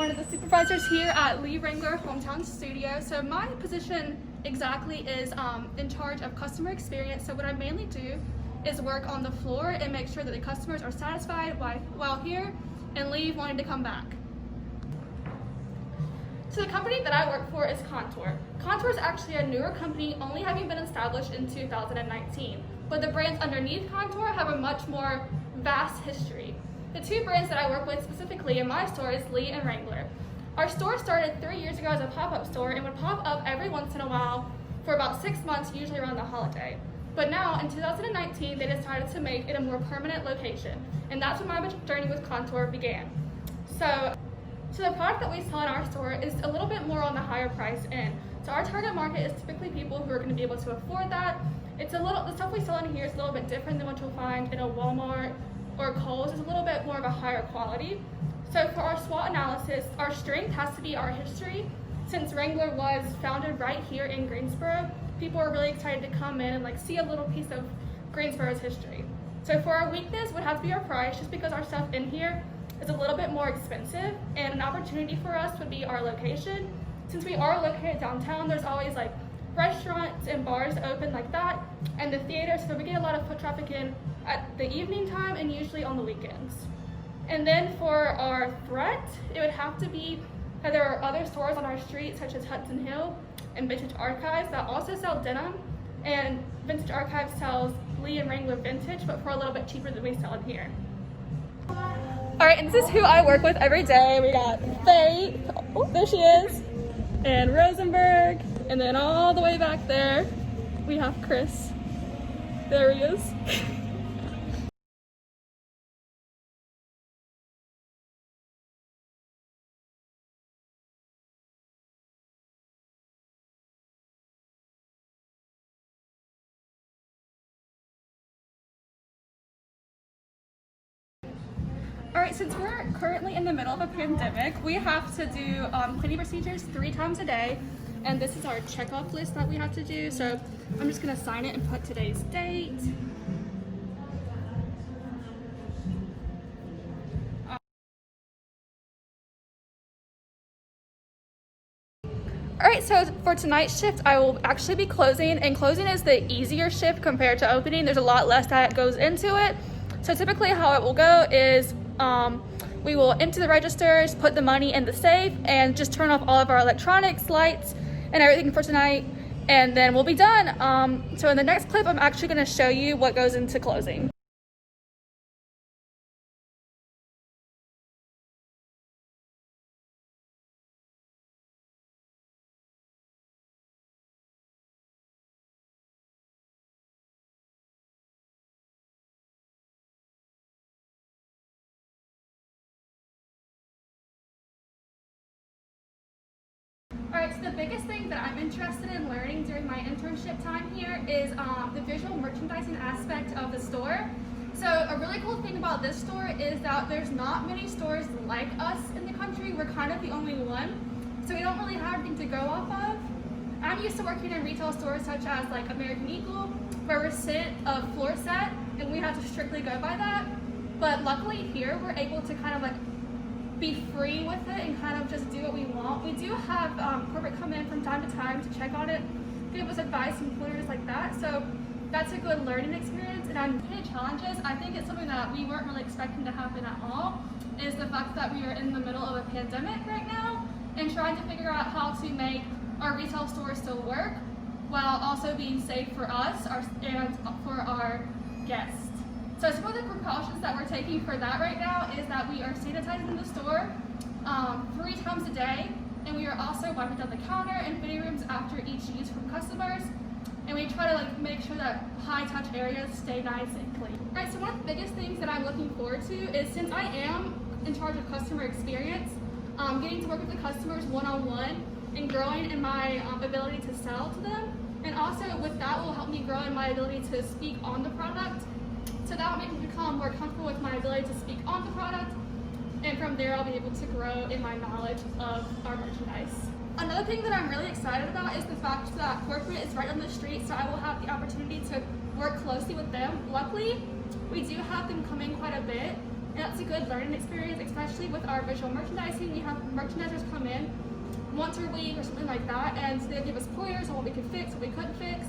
one of the supervisors here at Lee Wrangler Hometown Studio. So my position exactly is in charge of customer experience. So what I mainly do is work on the floor and make sure that the customers are satisfied while here and leave wanting to come back. So the company that I work for is Contour. Contour is actually a newer company, only having been established in 2019. But the brands underneath Contour have a much more vast history. The two brands that I work with specifically in my store is Lee and Wrangler. Our store started 3 years ago as a pop-up store and would pop up every once in a while for about 6 months, usually around the holiday. But now, in 2019, they decided to make it a more permanent location. And that's when my journey with Contour began. So the product that we sell in our store is a little bit more on the higher price end. So our target market is typically people who are going to be able to afford that. The stuff we sell in here is a little bit different than what you'll find in a Walmart or Kohl's. It's a little bit more of a higher quality. So for our SWOT analysis, our strength has to be our history. Since Wrangler was founded right here in Greensboro, people are really excited to come in and see a little piece of Greensboro's history. So for our weakness would have to be our price, just because our stuff in here is a little bit more expensive, and an opportunity for us would be our location. Since we are located downtown, there's always restaurants and bars open like that, and the theater, so we get a lot of foot traffic in at the evening time and usually on the weekends. And then for our threat, it would have to be that there are other stores on our street, such as Hudson Hill and Vintage Archives, that also sell denim, and Vintage Archives sells Lee and Wrangler vintage, but for a little bit cheaper than we sell in here. All right, and this is who I work with every day. We got Faith, oh, there she is, and Rosenberg, and then all the way back there, we have Chris. There he is. All right, since we're currently in the middle of a pandemic, we have to do cleaning procedures 3 times a day, and this is our checkoff list that we have to do. So I'm just gonna sign it and put today's date. All right, so for tonight's shift, I will actually be closing, and closing is the easier shift compared to opening. There's a lot less that goes into it. So typically how it will go is we will empty the registers, put the money in the safe, and just turn off all of our electronics, lights, and everything for tonight, and then we'll be done. So in the next clip, I'm actually gonna show you what goes into closing. Alright, so the biggest thing that I'm interested in learning during my internship time here is the visual merchandising aspect of the store. So a really cool thing about this store is that there's not many stores like us in the country. We're kind of the only one, so we don't really have anything to go off of. I'm used to working in retail stores such as American Eagle, where we're sent a floor set and we have to strictly go by that. But luckily here, we're able to kind of be free with it and kind of just do what we want. We do have corporate come in from time to time to check on it, give us advice and pointers like that. So that's a good learning experience. And on challenges, I think it's something that we weren't really expecting to happen at all, is the fact that we are in the middle of a pandemic right now and trying to figure out how to make our retail stores still work while also being safe for us and for our guests. So some of the precautions that we're taking for that right now is that we are sanitizing the store 3 times a day, and we are also wiping down the counter and fitting rooms after each use from customers, and we try to make sure that high touch areas stay nice and clean. All right, so one of the biggest things that I'm looking forward to is, since I am in charge of customer experience, getting to work with the customers one-on-one and growing in my ability to sell to them, and also with that will help me grow in my ability to speak on the product. So that will make me become more comfortable with my ability to speak on the product, and from there I'll be able to grow in my knowledge of our merchandise. Another thing that I'm really excited about is the fact that corporate is right on the street, so I will have the opportunity to work closely with them. Luckily, we do have them come in quite a bit, And that's a good learning experience, especially with our visual merchandising. You have merchandisers come in once a week or something like that, and they give us pointers on what we could fix, what we couldn't fix.